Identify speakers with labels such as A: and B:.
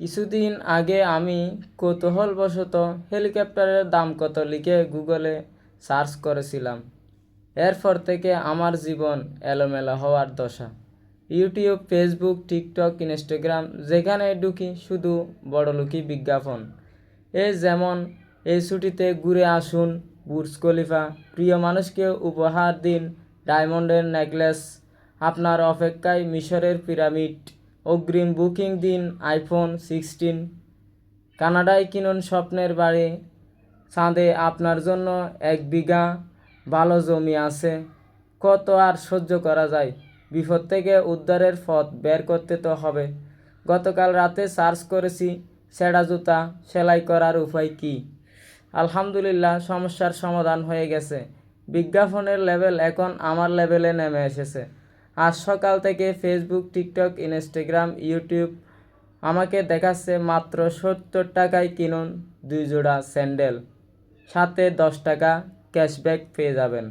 A: কিছুদিন আগে আমি কৌতূহলবশত হেলিকপ্টারের দাম কত লিখে গুগলে সার্চ করেছিলাম। এরপর থেকে আমার জীবন এলোমেলো হওয়ার দশা। ইউটিউব, ফেসবুক, টিকটক, ইনস্টাগ্রাম, যেখানে ঢুকি শুধু বড়লোকি বিজ্ঞাপন। যেমন এই ছুটিতে ঘুরে আসুন বুর্জ খলিফা, প্রিয় মানুষকে উপহার দিন ডায়মন্ডের নেকলেস, আপনার অপেক্ষায় মিশরের পিরামিড, অগ্রিম বুকিং দিন আইফোন 16, কানাডায় কিনুন স্বপ্নের বাড়ি, চাঁদে আপনার জন্য 1 বিঘা ভালো জমি আছে। কত আর সহ্য করা যায়? বিপদ থেকে উদ্ধারের পথ বের করতে তো হবে। গতকাল রাতে সার্চ করেছি ছেঁড়া জুতা সেলাই করার উপায় কী। আলহামদুলিল্লাহ, সমস্যার সমাধান হয়ে গেছে। বিজ্ঞাপনের লেভেল এখন আমার লেভেলে নেমে এসেছে। আজ সকাল থেকে ফেসবুক, টিকটক, ইনস্টাগ্রাম, ইউটিউব আমাকে দেখাচ্ছে মাত্র 70 টাকায় কিনুন 2 জোড়া স্যান্ডেল, সাথে 10 টাকা ক্যাশব্যাক পেয়ে যাবেন।